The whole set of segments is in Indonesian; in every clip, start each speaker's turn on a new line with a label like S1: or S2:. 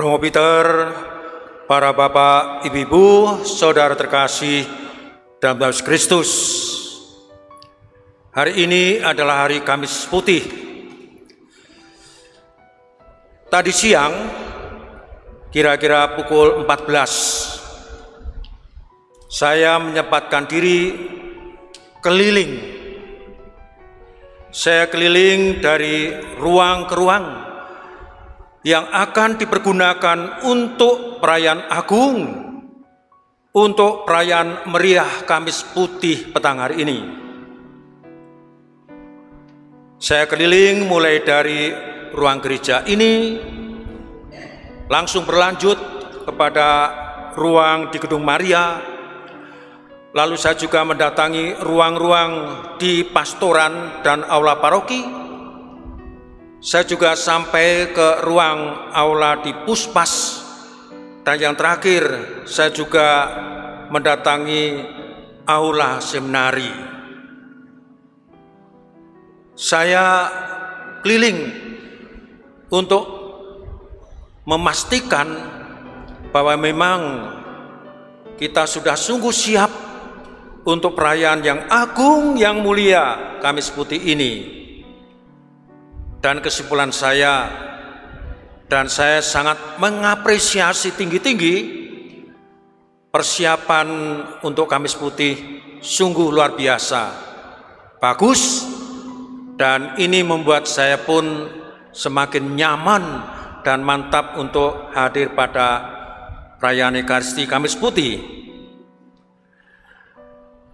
S1: Romo Peter, para bapak, ibu-ibu, saudara terkasih dalam Yesus Kristus. Hari ini adalah hari Kamis Putih. Tadi siang, kira-kira pukul 14, saya menyempatkan diri keliling. Saya keliling dari ruang ke ruang yang akan dipergunakan untuk perayaan agung, untuk perayaan meriah Kamis Putih petang hari ini. Saya keliling mulai dari ruang gereja ini, langsung berlanjut kepada ruang di Gedung Maria, lalu saya juga mendatangi ruang-ruang di pastoran dan aula paroki. Saya juga sampai ke ruang aula di Puspas, dan yang terakhir saya juga mendatangi aula seminari. Saya keliling untuk memastikan bahwa memang kita sudah sungguh siap untuk perayaan yang agung, yang mulia Kamis Putih ini. Dan kesimpulan saya, dan saya sangat mengapresiasi tinggi-tinggi persiapan untuk Kamis Putih, sungguh luar biasa, bagus, dan ini membuat saya pun semakin nyaman dan mantap untuk hadir pada perayaan Ekaristi Kamis Putih.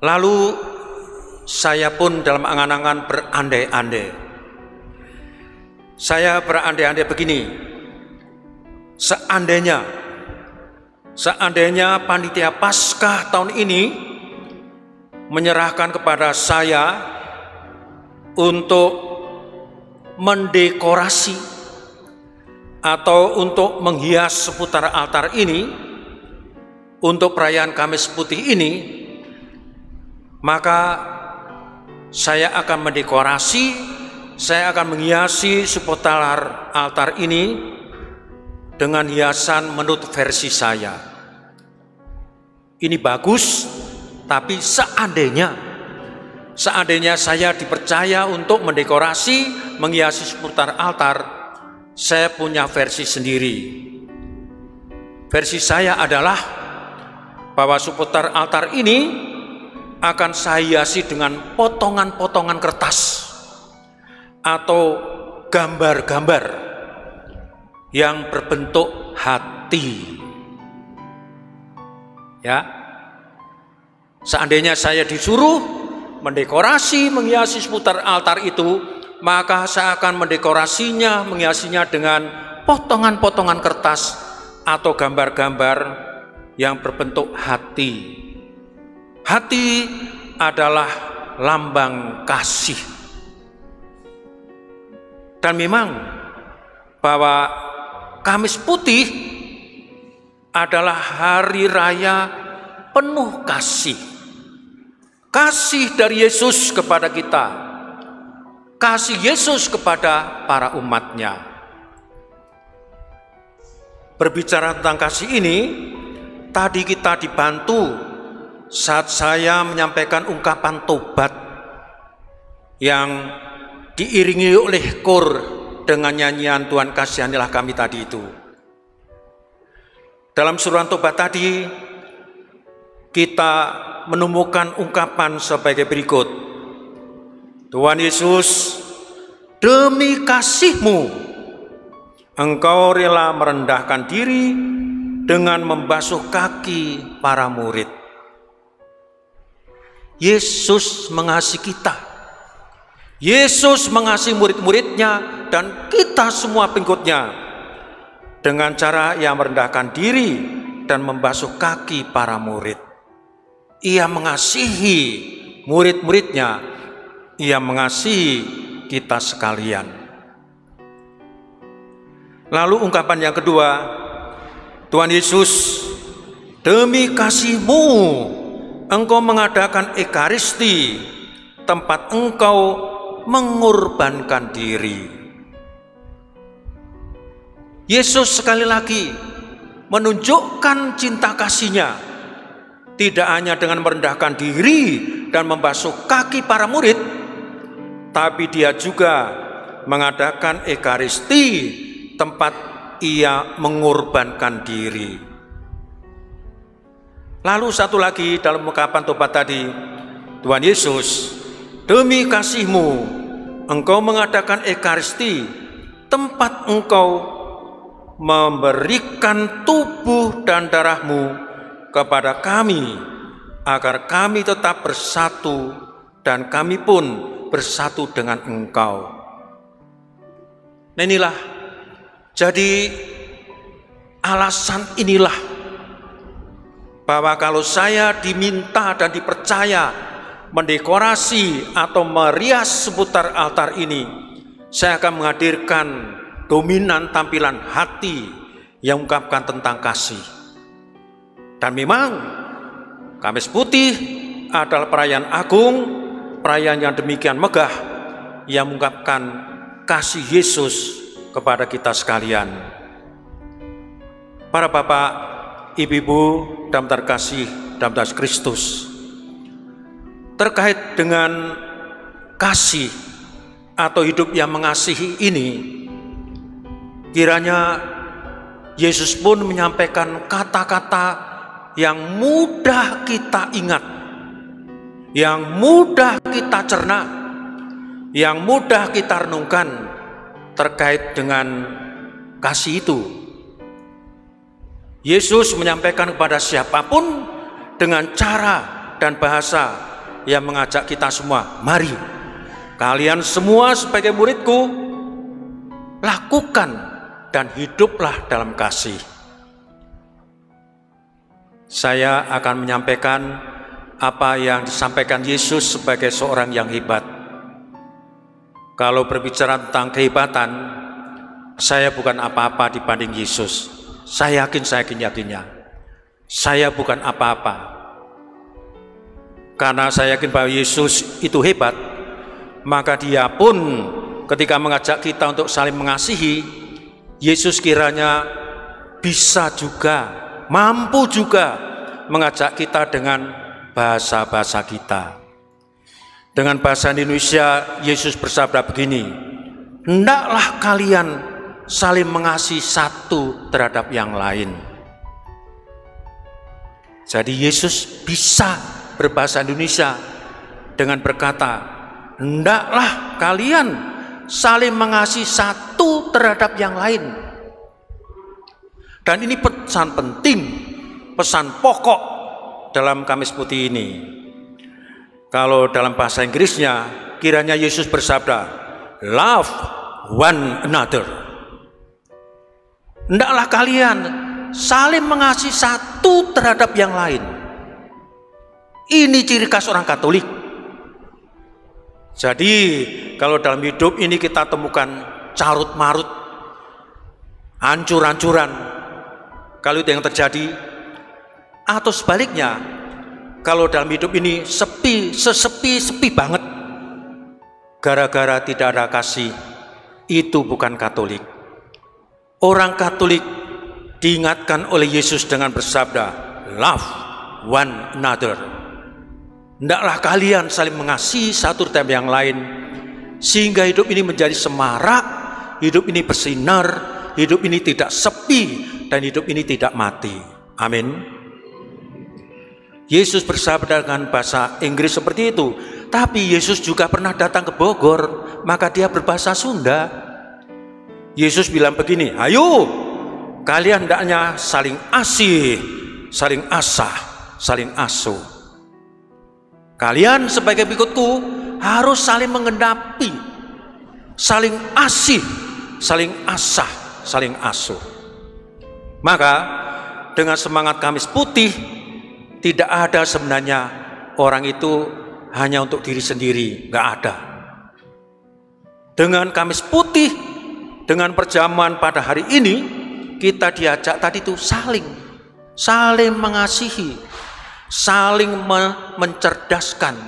S1: Lalu saya pun dalam angan-angan berandai-andai. Saya berandai-andai begini, seandainya panitia Paskah tahun ini menyerahkan kepada saya untuk mendekorasi atau untuk menghias seputar altar ini untuk perayaan Kamis Putih ini, maka saya akan mendekorasi, saya akan menghiasi seputar altar ini dengan hiasan menurut versi saya. Ini bagus, tapi seandainya saya dipercaya untuk mendekorasi, menghiasi seputar altar, saya punya versi sendiri. Versi saya adalah bahwa seputar altar ini akan saya hiasi dengan potongan-potongan kertas atau gambar-gambar yang berbentuk hati. Ya, seandainya saya disuruh mendekorasi, menghiasi seputar altar itu, maka saya akan mendekorasinya, menghiasinya dengan potongan-potongan kertas atau gambar-gambar yang berbentuk hati. Hati adalah lambang kasih. Dan memang bahwa Kamis Putih adalah hari raya penuh kasih. Kasih dari Yesus kepada kita, kasih Yesus kepada para umatnya. Berbicara tentang kasih ini, tadi kita dibantu saat saya menyampaikan ungkapan tobat yang diiringi oleh kor dengan nyanyian Tuhan kasihanilah kami tadi itu. Dalam suruhan tobat tadi, kita menemukan ungkapan sebagai berikut. Tuhan Yesus, demi kasih-Mu, Engkau rela merendahkan diri dengan membasuh kaki para murid. Yesus mengasihi kita. Yesus mengasihi murid-muridnya dan kita semua pengikutnya dengan cara Ia merendahkan diri dan membasuh kaki para murid. Ia mengasihi murid-muridnya, Ia mengasihi kita sekalian. Lalu ungkapan yang kedua, Tuhan Yesus, demi kasih-Mu Engkau mengadakan Ekaristi, tempat Engkau mengorbankan diri. Yesus sekali lagi menunjukkan cinta kasih-Nya, tidak hanya dengan merendahkan diri dan membasuh kaki para murid, tapi Dia juga mengadakan Ekaristi, tempat Ia mengorbankan diri. Lalu satu lagi dalam ungkapan tobat tadi, Tuhan Yesus, demi kasih-Mu, Engkau mengadakan Ekaristi, tempat Engkau memberikan tubuh dan darah-Mu kepada kami, agar kami tetap bersatu dan kami pun bersatu dengan Engkau. Nah, inilah, jadi alasan inilah bahwa kalau saya diminta dan dipercaya mendekorasi atau merias seputar altar ini, saya akan menghadirkan dominan tampilan hati yang mengungkapkan tentang kasih. Dan memang Kamis Putih adalah perayaan agung, perayaan yang demikian megah yang mengungkapkan kasih Yesus kepada kita sekalian. Para bapak, ibu-ibu dalam terkasih dalam Yesus Kristus, terkait dengan kasih atau hidup yang mengasihi ini, kiranya Yesus pun menyampaikan kata-kata yang mudah kita ingat, yang mudah kita cerna, yang mudah kita renungkan terkait dengan kasih itu. Yesus menyampaikan kepada siapapun dengan cara dan bahasa yang mengajak kita semua, mari kalian semua sebagai muridku, lakukan dan hiduplah dalam kasih. Saya akan menyampaikan apa yang disampaikan Yesus sebagai seorang yang hebat. Kalau berbicara tentang kehebatan, saya bukan apa-apa dibanding Yesus. Saya yakinnya, saya bukan apa-apa. Karena saya yakin bahwa Yesus itu hebat, maka Dia pun ketika mengajak kita untuk saling mengasihi, Yesus kiranya bisa juga, mampu juga mengajak kita dengan bahasa-bahasa kita. Dengan bahasa Indonesia, Yesus bersabda begini, hendaklah kalian saling mengasihi satu terhadap yang lain. Jadi Yesus bisa berbahasa Indonesia dengan berkata, hendaklah kalian saling mengasihi satu terhadap yang lain. Dan ini pesan penting, pesan pokok dalam Kamis Putih ini. Kalau dalam bahasa Inggrisnya, kiranya Yesus bersabda, love one another. Hendaklah kalian saling mengasihi satu terhadap yang lain. Ini ciri khas orang Katolik. Jadi kalau dalam hidup ini kita temukan carut-marut, hancur-hancuran, kalau itu yang terjadi, atau sebaliknya, kalau dalam hidup ini sepi banget, gara-gara tidak ada kasih, itu bukan Katolik. Orang Katolik diingatkan oleh Yesus dengan bersabda, love one another. Hendaklah kalian saling mengasihi satu terhadap yang lain, sehingga hidup ini menjadi semarak, hidup ini bersinar, hidup ini tidak sepi, dan hidup ini tidak mati. Amin. Yesus bersabda dengan bahasa Inggris seperti itu, tapi Yesus juga pernah datang ke Bogor, maka Dia berbahasa Sunda. Yesus bilang begini, ayo kalian hendaknya saling asih, saling asah, saling asuh. Kalian sebagai pengikutku harus saling mengenapi, saling asih, saling asah, saling asuh. Maka dengan semangat Kamis Putih, tidak ada sebenarnya orang itu hanya untuk diri sendiri, nggak ada. Dengan Kamis Putih, dengan perjamuan pada hari ini, kita diajak tadi itu saling mengasihi, saling mencerdaskan,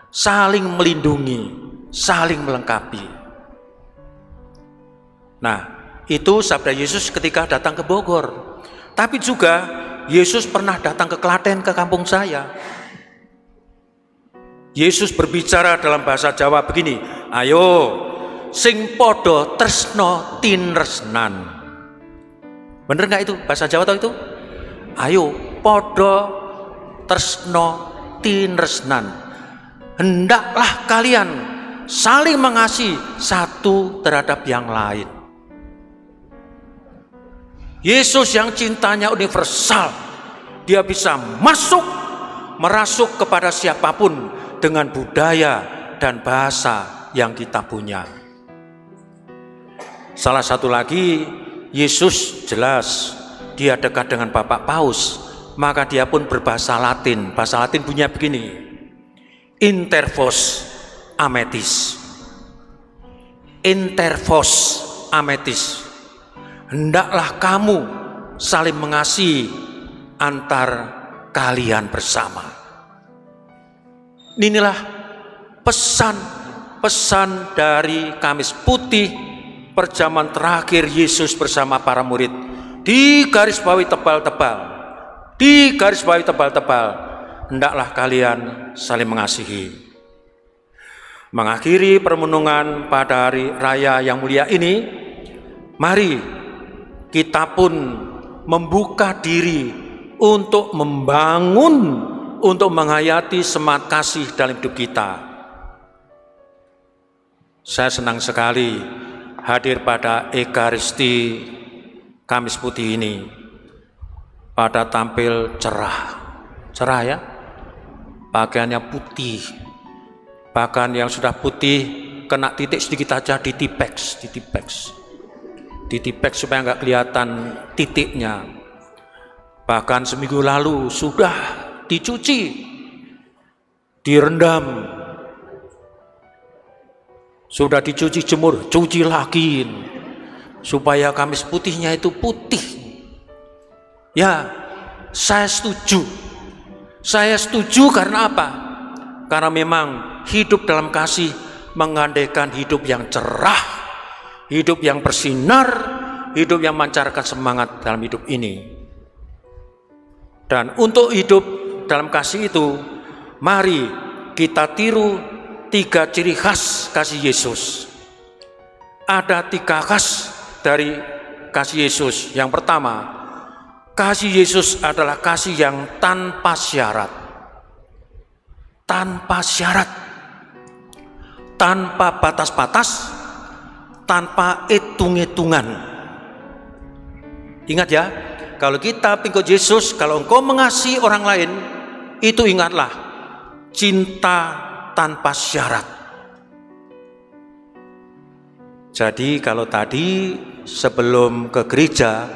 S1: saling melindungi, saling melengkapi. Nah, itu sabda Yesus ketika datang ke Bogor. Tapi juga Yesus pernah datang ke Klaten, ke kampung saya. Yesus berbicara dalam bahasa Jawa begini, ayo sing podo tresno tinresnan. Bener nggak itu bahasa Jawa tau itu? Ayo podo tresno tinresnan. Hendaklah kalian saling mengasihi satu terhadap yang lain. Yesus yang cintanya universal, dia bisa merasuk kepada siapapun dengan budaya dan bahasa yang kita punya. Salah satu lagi, Yesus jelas dia dekat dengan Bapak Paus, maka dia pun berbahasa Latin. Bahasa Latin bunyinya begini, intervos ametis. Intervos ametis. Hendaklah kamu saling mengasihi antar kalian bersama. Inilah pesan dari Kamis Putih perjamuan terakhir Yesus bersama para murid. Di garis bawahi tebal-tebal, hendaklah kalian saling mengasihi. Mengakhiri permenungan pada hari raya yang mulia ini, mari kita pun membuka diri untuk membangun, untuk menghayati semangat kasih dalam hidup kita. Saya senang sekali hadir pada Ekaristi Kamis Putih ini. Pada tampil cerah ya, pakaiannya putih, bahkan yang sudah putih kena titik sedikit aja ditipex supaya nggak kelihatan titiknya. Bahkan seminggu lalu sudah dicuci, direndam, sudah dicuci jemur, cuci lagi supaya Kamis Putihnya itu putih. Ya, saya setuju karena apa? Karena memang hidup dalam kasih mengandaikan hidup yang cerah, hidup yang bersinar, hidup yang memancarkan semangat dalam hidup ini. Dan untuk hidup dalam kasih itu, mari kita tiru 3 ciri khas kasih Yesus. Ada 3 khas dari kasih Yesus. Yang pertama, kasih Yesus adalah kasih yang tanpa syarat. Tanpa syarat, tanpa batas-batas, tanpa hitung-hitungan. Ingat ya, kalau kita pengikut Yesus, kalau engkau mengasihi orang lain, itu ingatlah, cinta tanpa syarat. Jadi kalau tadi sebelum ke gereja,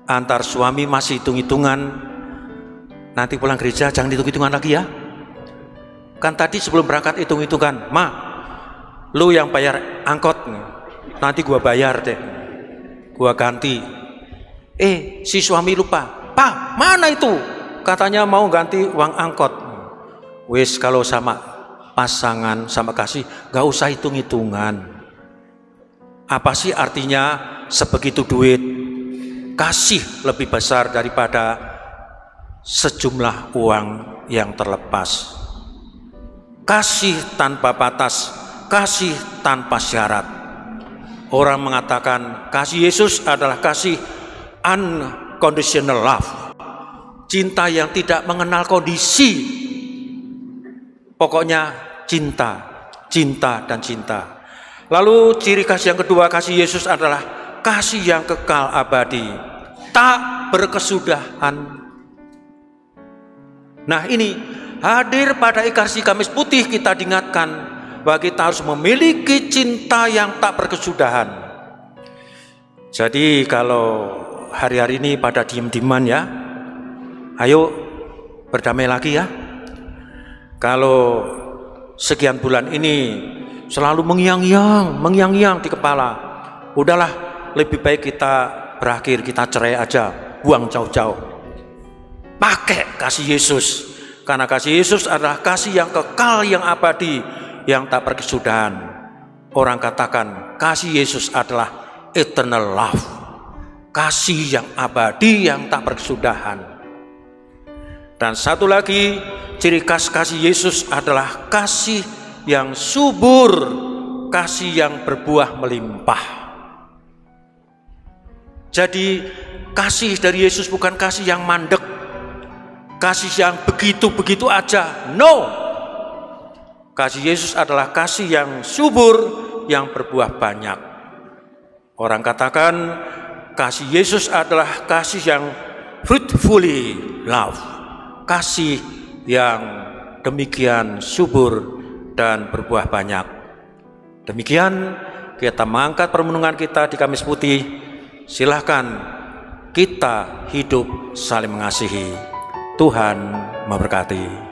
S1: antar suami masih hitung-hitungan, nanti pulang gereja jangan hitung-hitungan lagi ya. Kan tadi sebelum berangkat hitung-hitungan, ma, lu yang bayar angkot, nanti gua bayar deh, gua ganti. Si suami lupa, pak mana itu? Katanya mau ganti uang angkot. Wis kalau sama pasangan sama kasih, gak usah hitung-hitungan. Apa sih artinya sebegitu duit? Kasih lebih besar daripada sejumlah uang yang terlepas. Kasih tanpa batas, kasih tanpa syarat. Orang mengatakan kasih Yesus adalah kasih unconditional love, cinta yang tidak mengenal kondisi. Pokoknya cinta, cinta dan cinta. Lalu ciri khas yang kedua kasih Yesus adalah kasih yang kekal abadi, tak berkesudahan. Nah ini hadir pada Ekaristi Kamis Putih, kita diingatkan bahwa kita harus memiliki cinta yang tak berkesudahan. Jadi kalau hari-hari ini pada diem-dieman ya, ayo berdamai lagi ya. Kalau sekian bulan ini selalu mengyang-yang di kepala, udahlah lebih baik kita berakhir, kita cerai aja, buang jauh-jauh. Pakai kasih Yesus, karena kasih Yesus adalah kasih yang kekal, yang abadi, yang tak berkesudahan. Orang katakan kasih Yesus adalah eternal love, kasih yang abadi yang tak berkesudahan. Dan satu lagi, ciri khas kasih Yesus adalah kasih yang subur, kasih yang berbuah melimpah. Jadi kasih dari Yesus bukan kasih yang mandek, kasih yang begitu-begitu aja. No, kasih Yesus adalah kasih yang subur, yang berbuah banyak. Orang katakan kasih Yesus adalah kasih yang fruitfully love, kasih yang demikian subur dan berbuah banyak. Demikian kita mengangkat permenungan kita di Kamis Putih. Silahkan kita hidup saling mengasihi. Tuhan memberkati.